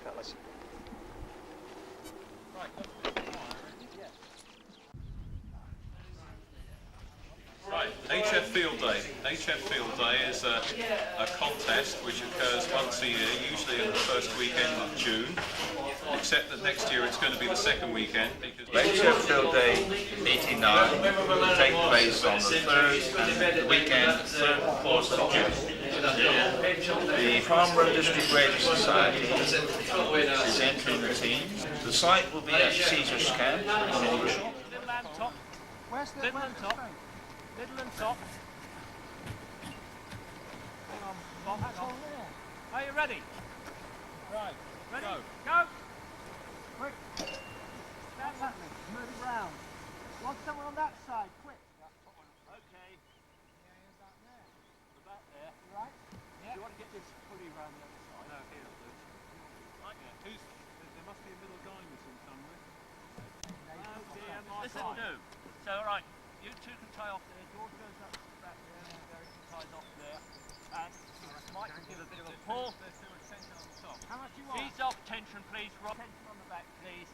fellas. Right, HF Field Day. HF Field Day is a contest which occurs once a year, usually in the first weekend of June, except that next year it's going to be the second weekend. Because HF Field Day 89 will take place on the 3rd and the weekend, 3rd and 4th of June. The Farnborough District Radio Society is entering the team. The site will be at Caesar's Camp in Aldershot. Where's the Middle and top? Middle and top. Hang on, Bob, hang on. Are you ready? Right. Ready? Go! Quick. That's happening. Move it round. Want someone on that side, quick. Okay. Here's that there. About there. You right? Yeah. Do you want to get this pulley round the other side? No, here it'll do. Right there. There must be a middle guy missing somewhere. Oh dear, my God. Listen, do. So, right. You two can tie off there. George goes up back there, and Derek ties off there. And Mike can give a bit of a pull. There's too much tension on the top. How much you want? Ease off tension, please. Rob. Tension on the back, please.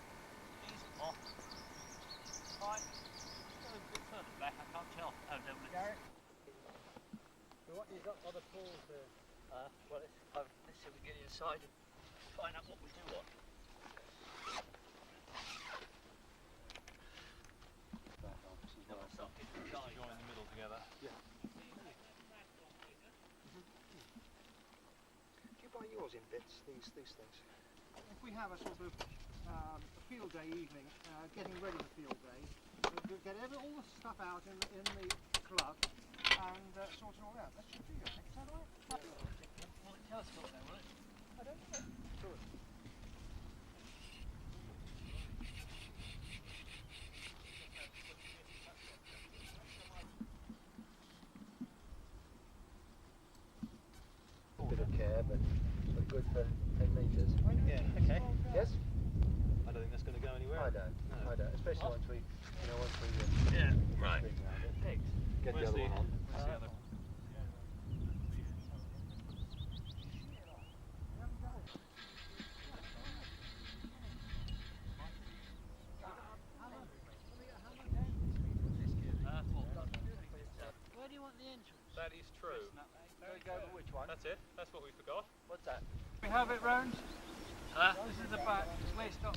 Ease off. Right. Go a bit further back. I can't tell. Oh, no, Derek. So what you've got other pulls there? Well, let's see if we get inside and find out what we do want. join the middle together. Yeah. Do you buy yours in bits, these things? If we have a sort of a field day evening, getting ready for field day, we'll get all the stuff out in the club and sort it all out. That should be good. Is that all right? Will it telescope then, will it? I don't know. Sure. Bit of care, but good for 10 metres. Yeah, okay. Yes? I don't think that's going to go anywhere. I don't. No. I don't. Especially once we, Yeah, right. Get Where's the other one on. Where's the other? Where do you want the entrance? That is true. Go over which one? That's it. That's what we forgot. What's that? We have it round. This is the back. Wait, stop.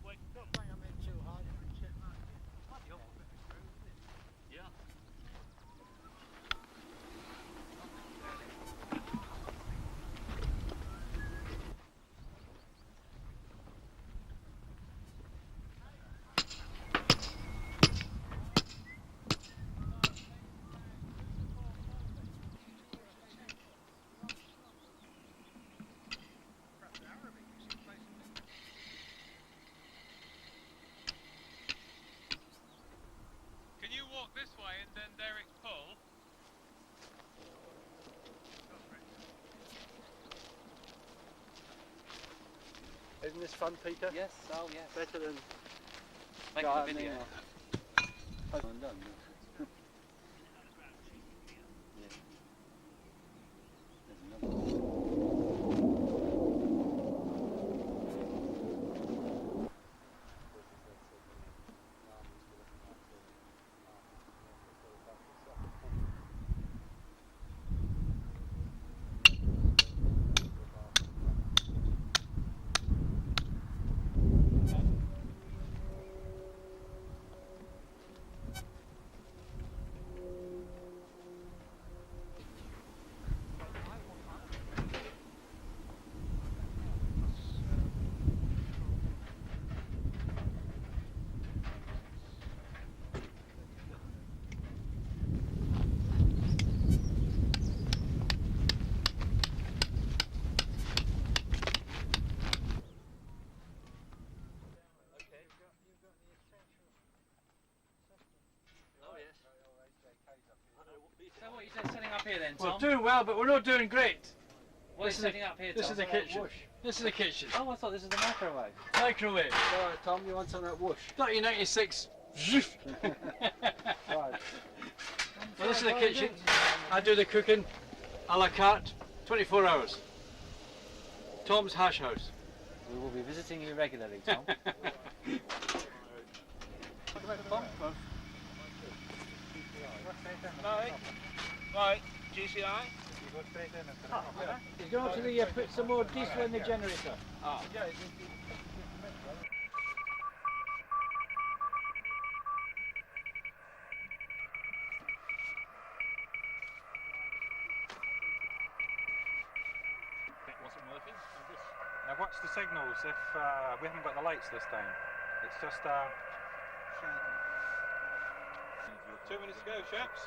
Wait, don't bring them in too hard. Yeah. Can you walk this way and then Derek pull? Isn't this fun, Peter? Yes, oh yes. Better than Making a video. So what you said setting up here then, We're Tom? doing well, but we're not doing great. What are you setting up here, Tom? This is the kitchen. This is the kitchen. Oh, I thought this was the microwave. Microwave. Alright, Tom, you want some of that whoosh? 1996. Right. Well, this is the kitchen. I do the cooking, a la carte, 24 hours. Tom's hash house. We will be visiting you regularly, Tom. Right, GCI. He's going to put some more diesel in the generator. Ah. Now watch the signals if we haven't got the lights this time. It's just 2 minutes to go, chaps.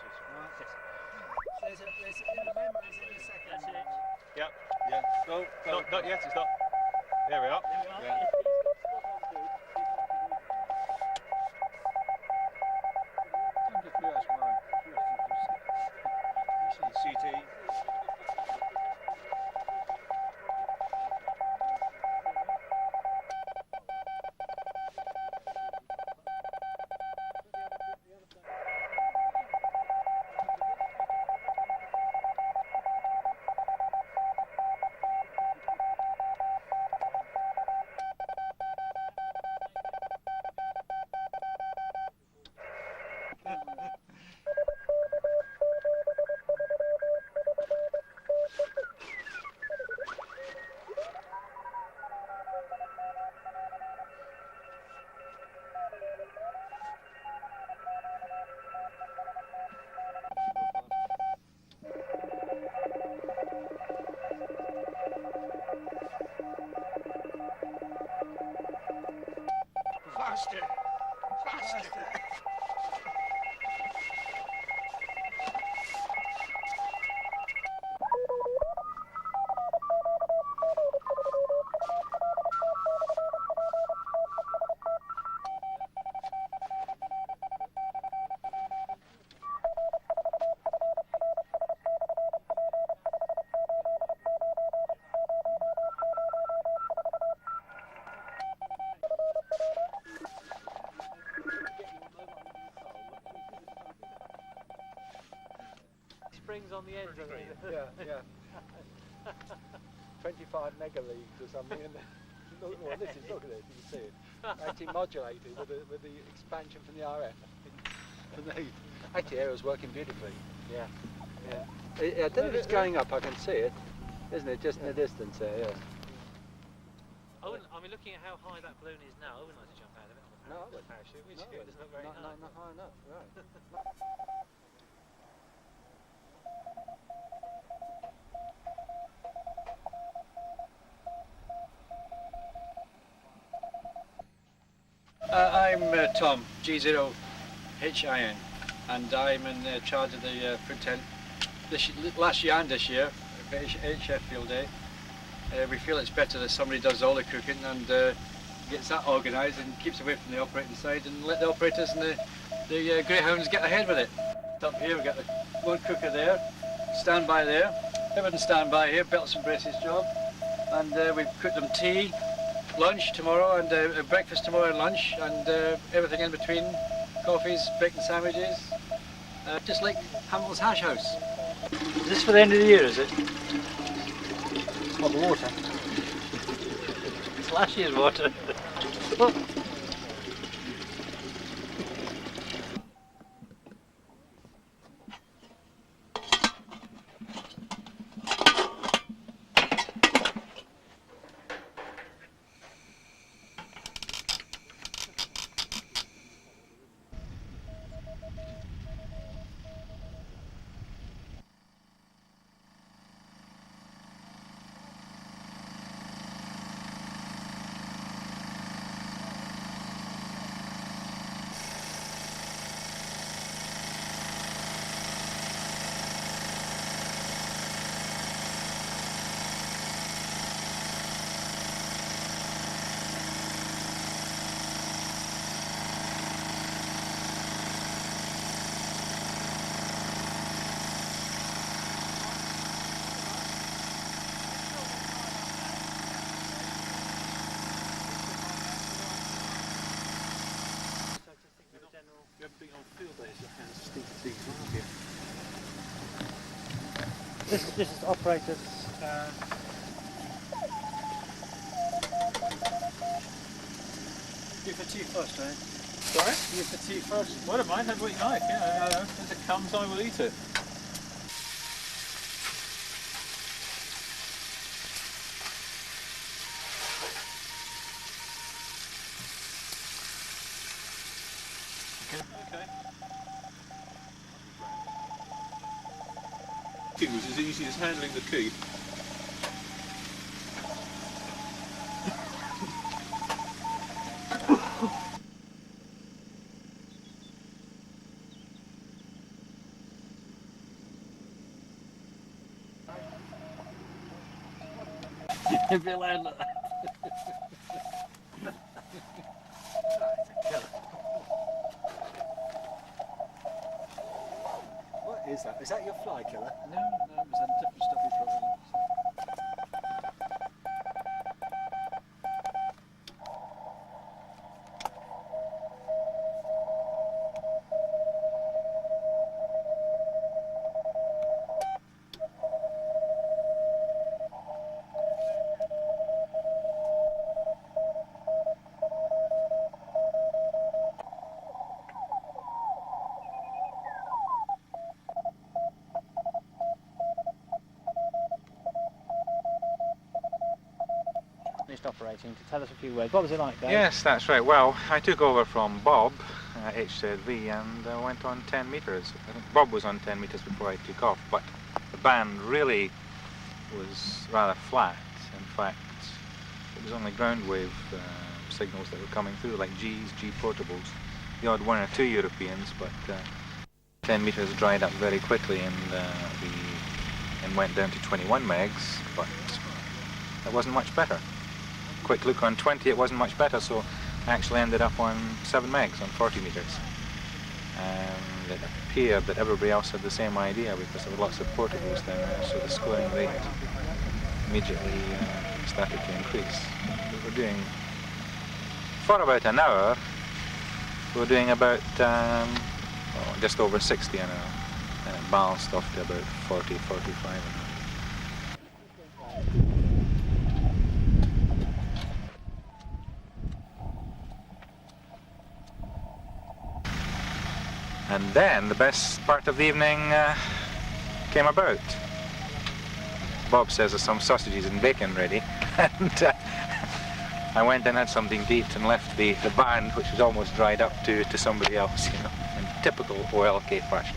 There's in the memo, is in the second. Yep. Yeah. Go. Not yet. It's not. There we are. Yeah. CT. Faster! Faster! Springs on the edge of it. Yeah. 25 megaleagues or something. And look at this. Look at this. You can see it. Anti-modulated with the expansion from the RF. Actually, the aero's working beautifully. Yeah. I don't know if it's going up. I can see it, isn't it? Just in the distance there. Yes. I mean, looking at how high that balloon is now, I wouldn't like to jump out of it on the parachute, which No, doesn't look very high. not high enough. Right. I'm Tom, G4MBZ, and I'm in charge of the fruit tent last year and this year for HF Field Day. We feel it's better that somebody does all the cooking and gets that organised and keeps away from the operating side and let the operators and the greyhounds get ahead with it. Up here we've got the one cooker there, standby there, everything standby here, belts and braces job, and we've cooked them tea, lunch tomorrow and breakfast tomorrow and lunch and everything in between, coffees, bacon sandwiches, just like Hamilton's Hash House. Is this for the end of the year, is it? What, the water? It's last year's water. This is operators. You for tea first, right? Sorry? You for tea first? Well, I don't mind, have what you like, yeah. As it comes, I will eat it. Okay. It was as easy as handling the key. If you land like that. What is that? Is that your fly killer? No, it was a different stuff we brought in. Operating to tell us a few words. What was it like, Dave? Yes, that's right. Well, I took over from Bob, HZV, and went on 10 metres. I think Bob was on 10 metres before I took off, but the band really was rather flat. In fact, it was only ground wave signals that were coming through, like G's, G portables, the odd one or two Europeans, but 10 metres dried up very quickly, and went down to 21 megs, but it wasn't much better. Quick look on 20, it wasn't much better, so I actually ended up on 7 megs on 40 metres. And it appeared that everybody else had the same idea because there were lots of portables down there, so the scoring rate immediately started to increase. We were doing, for about an hour, we were doing about just over 60 an hour, and it balanced off to about 40, 45 an hour. And then the best part of the evening came about. Bob says there's some sausages and bacon ready, and I went and had something to eat and left the band, which was almost dried up, to somebody else, you know, in typical OLK fashion.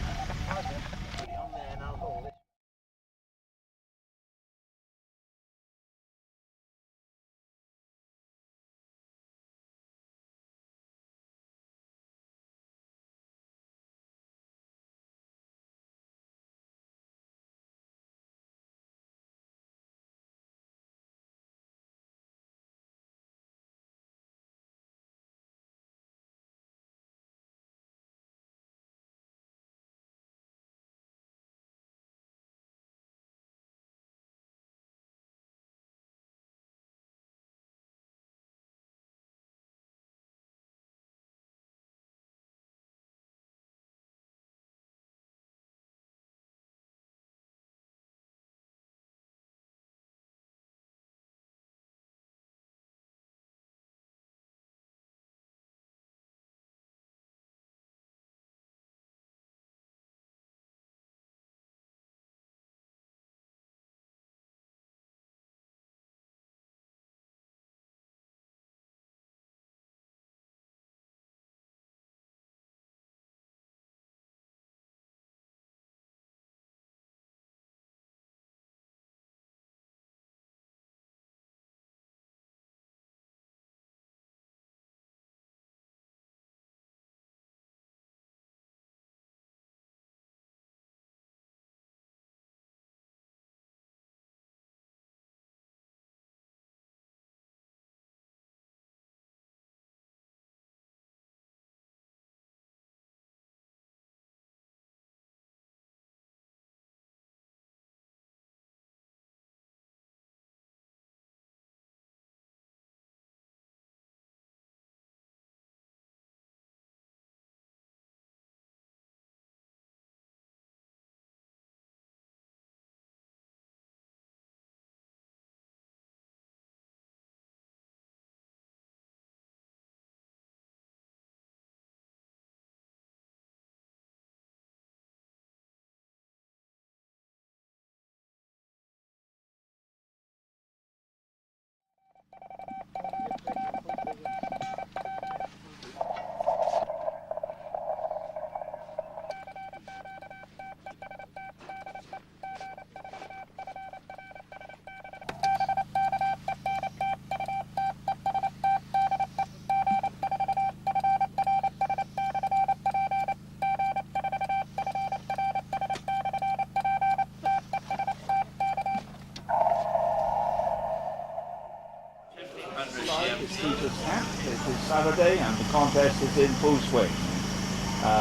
It is Saturday and the contest is in full swing.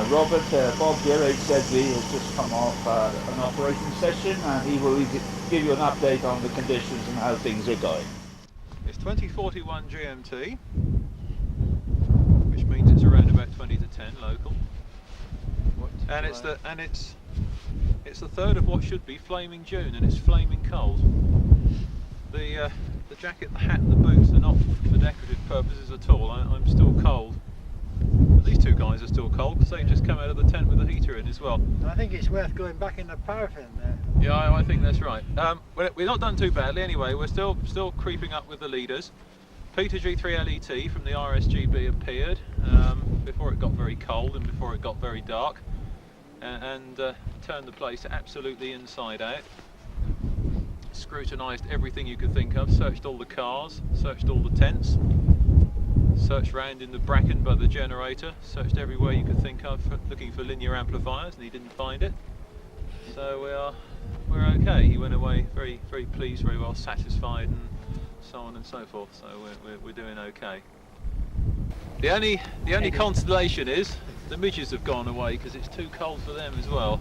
Robert, Bob here, HZV, has just come off an operating session and he will give you an update on the conditions and how things are going. It's 2041 GMT, which means it's around about 20 to 10 local. And it's the third of what should be flaming June, and it's flaming cold. The jacket, the hat, and the boots are not for decorative purposes at all. I'm still cold. But these two guys are still cold because they just come out of the tent with the heater in as well. I think it's worth going back in the paraffin there. Yeah, I think that's right. We're not done too badly anyway. We're still creeping up with the leaders. Peter G4MBZ from the RSGB appeared before it got very cold and before it got very dark, and turned the place absolutely inside out. Scrutinised everything you could think of, searched all the cars, searched all the tents, searched round in the bracken by the generator, searched everywhere you could think of looking for linear amplifiers, and he didn't find it. So we're okay. He went away very, very pleased, very well satisfied, and so on and so forth. So we're doing okay. The only consolation is the midges have gone away because it's too cold for them as well.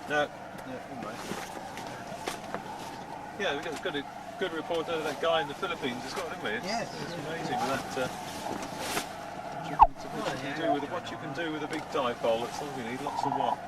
No. Yeah, we've got a good report out of that guy in the Philippines as well, haven't we? Yes. It's amazing with that. What you can do with a big dipole. That's all we need. Lots of what.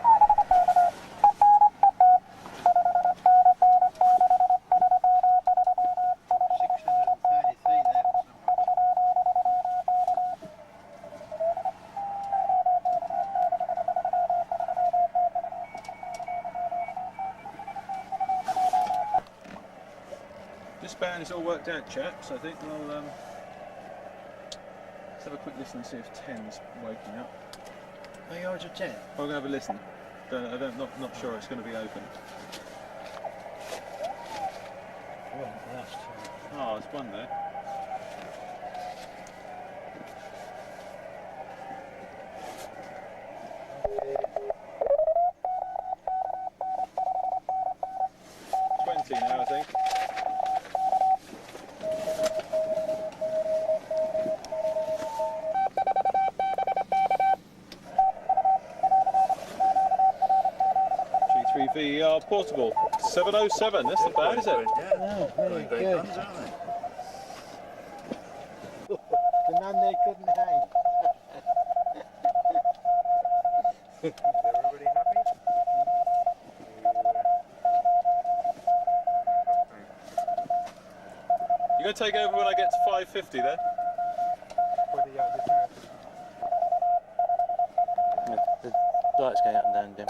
This band is all worked out, chaps. I think we'll let's have a quick listen and see if 10's waking up. Are you to 10? We're going to have a listen. Not sure it's going to be open. Well, that's true. Oh, it's one there. Now, I think. G3VR portable 707. That's not bad, is it? Yeah, very good. Guns, aren't they? The man they couldn't hang. Is everybody happy? going to take over when I get to 550 then? The lights going up and down, dim.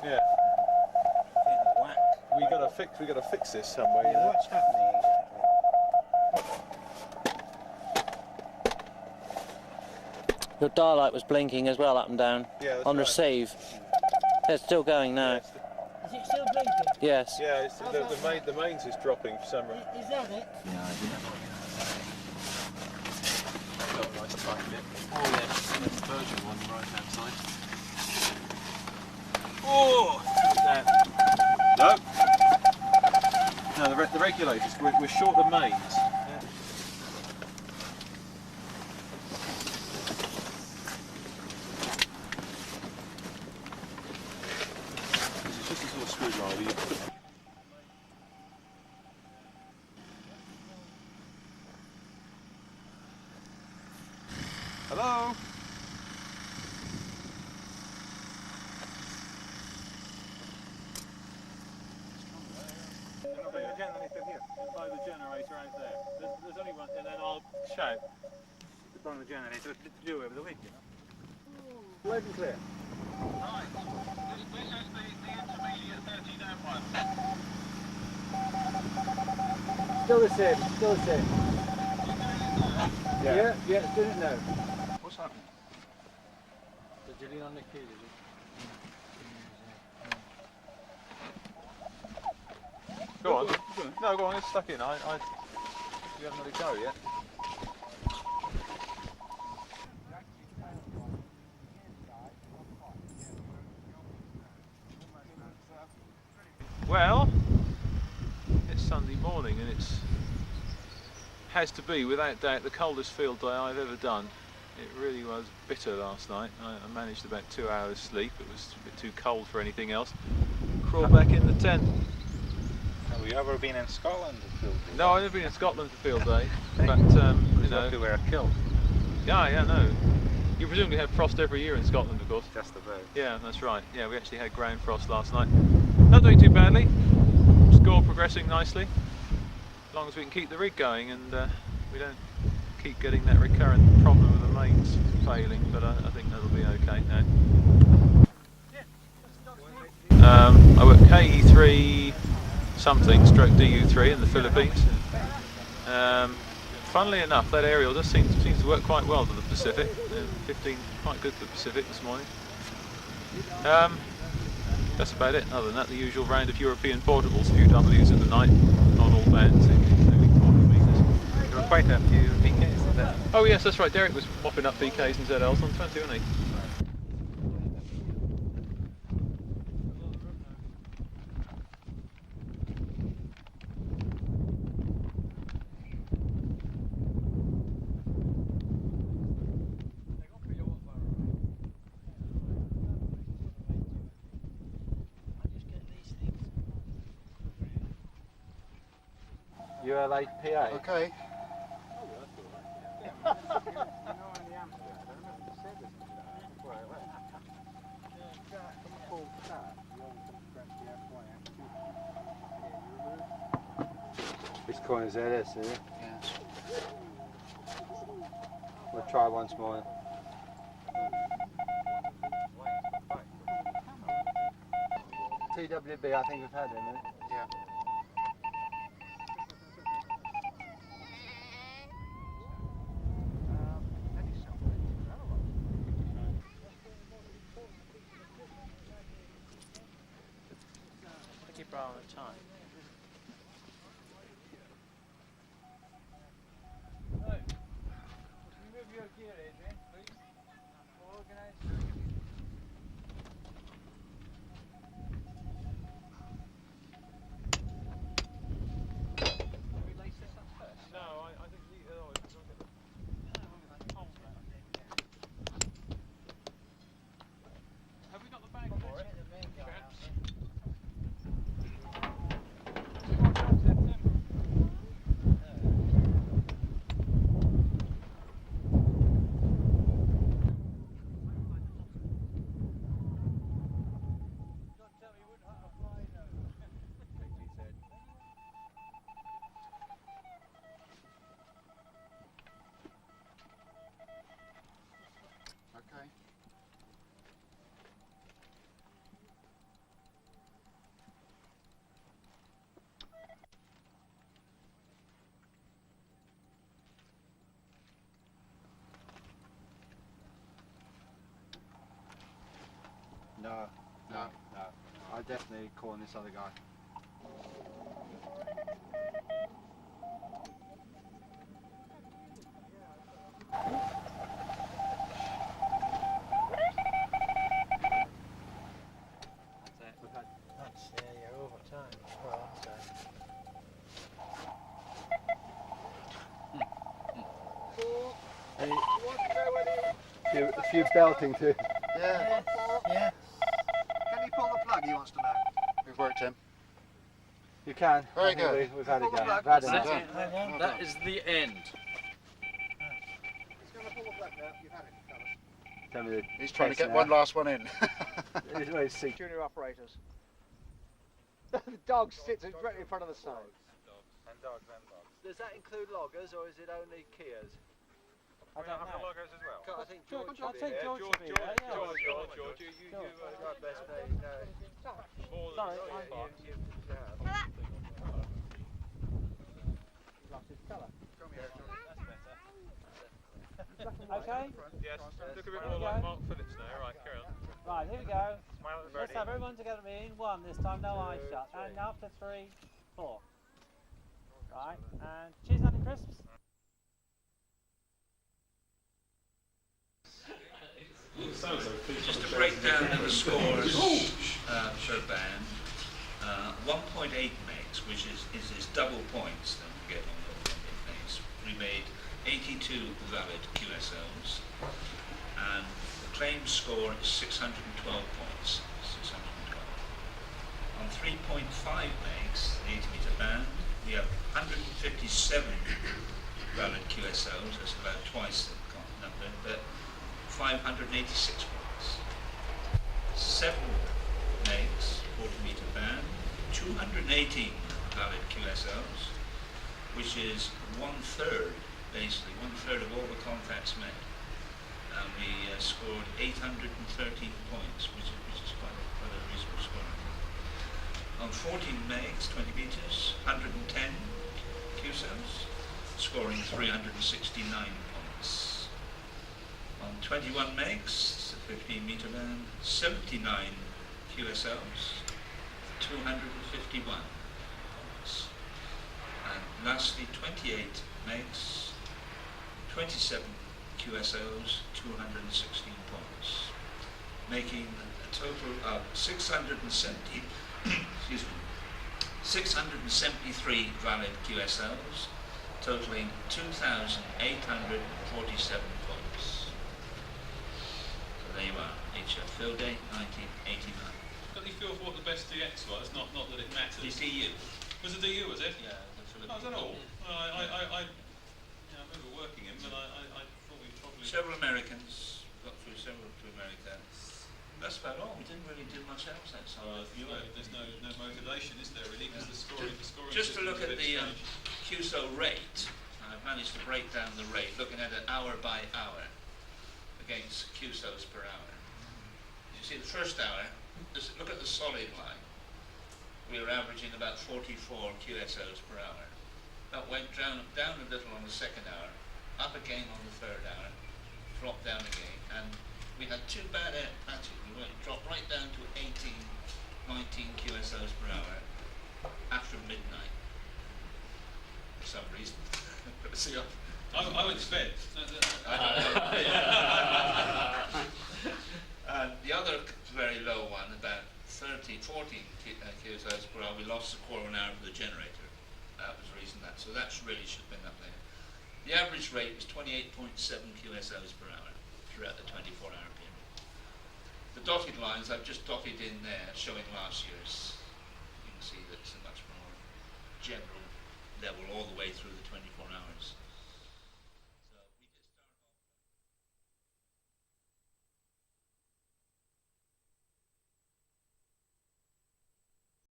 Yeah. We got to fix this somewhere. Yeah, what's happening exactly? Your dial light was blinking as well, up and down. Yeah, that's on right. receive. It's still going now. Yeah, Is it still blinking? Yes. yeah, it's, the mains is dropping for some reason. Is that it? Yeah, I didn't. Nice tight bit. Oh yes, that's the Persian one on the right hand side. Oh! No, the regulators, we're short of mains. Yeah. It's just a sort of screwdriver. Hello? By the generator out there. There's only one, and then I'll shout. It's on the generator to do over the week, you know. Loud and clear. Right. This is the intermediate 1301. Still the same, still the same. Yeah, it's doing it now. What's happening? Did you lean on the key, did you? Go on. No, go on, it's stuck in. You haven't let it go yet. Well, it's Sunday morning and has to be, without doubt, the coldest field day I've ever done. It really was bitter last night. I managed about 2 hours sleep. It was a bit too cold for anything else. Crawled back in the tent. Have you ever been in Scotland for field day? No, I've never been in Scotland for field day. But, you know. We were killed. Yeah, no. You presumably have frost every year in Scotland, of course. Just about. Yeah, that's right. Yeah, we actually had ground frost last night. Not doing too badly. Score progressing nicely. As long as we can keep the rig going and we don't keep getting that recurrent problem with the mains failing, but I think that'll be okay now. I work KE3 something stroke DU3 in the Philippines. Funnily enough, that aerial just seems to work quite well to the Pacific. 15 quite good to the Pacific this morning. That's about it. Other than that, the usual round of European portables, a few W's in the night, not all bands, only 400 metres. There were quite a few PKs in there. Oh yes, that's right. Derek was mopping up PKs and ZLs on 20, wasn't he? You're like PA? Okay. Which coin is this, is it? Yes. We'll try once more. TWB, I think we've had him, isn't it? Yeah. Keep your eye on the time. Move your gear, Adrian, please. Organize. No, I think have we got the bag for it? definitely calling this other guy. You're over time. Well, A few belting too. Yeah. yeah. Can you pull the plug, he wants to know? We've worked him. You can. Very I think good. We've had a Pull the game. plug. We've had That's enough. it. That is the end. He's going to pull the plug now. You've had it, fellas. Tell me the He's trying to case get now. one last one in. This way to see. Junior operators. The dog sits directly in front of the sign. And dogs. Does that include loggers or is it only Kias? I don't know. Loggers as well. I think George I'll should be take here. George to be there, yeah. George, you Right, best mate. No. Sorry, Lost his colour. Okay? Yes, look a bit more like Mark Phillips now. Right, carry on. Right, here we go. Smile at the Let's birdie. have everyone together in one this time, no eyes shut. And after 3, 4. Right, and cheese honey crisps. Just to break down the scores per band, 1.8 megs, which is double points, don't forget on the 1.8 megs. We made 82 valid QSOs, and the claim score is 612 points. 612. On 3.5 megs, the 80-meter band, we have 157 valid QSOs, that's about twice the number, but 586 points. 7 megs, 40-meter band, 218 valid QSOs, which is basically one third of all the contacts made. And we scored 813 points, which is quite a reasonable score. On 14 megs, 20 meters, 110 QSOs, scoring 369 points. On 21 megs, the 15-meter band, 79 QSOs, 251 points. And lastly, 28 megs, 27 QSOs, 216 points, making a total of 673 valid QSOs, totaling 2,847 points. So there you are, HF Field Day, 1989. Got any feel for what the best DX was? Not that it matters. The DU. Was it DU, was it? Yeah, that's what Oh, was that all? Well, I remember working him, but I thought we probably... Several Americans, got through several to America. That's about all. We didn't really do much else outside. There's no motivation, is there, really? Because the scoring Just to look at the strange. QSO rate, I've managed to break down the rate, looking at it hour by hour against QSOs per hour. You see the first hour, look at the solid line. We were averaging about 44 QSOs per hour. That went down a little on the second hour, up again on the third hour, dropped down again, and we had 2 bad air patches. We dropped right down to 18, 19 QSOs per hour after midnight for some reason. See, I went to bed. And the other very low one, about 14 QSOs per hour, we lost a quarter of an hour for the generator. That was the reason that. So that really should have been up there. The average rate was 28.7 QSOs per hour throughout the 24-hour period. The dotted lines I've just dotted in there showing last year's. You can see that's a much more general level all the way through the 24 hours.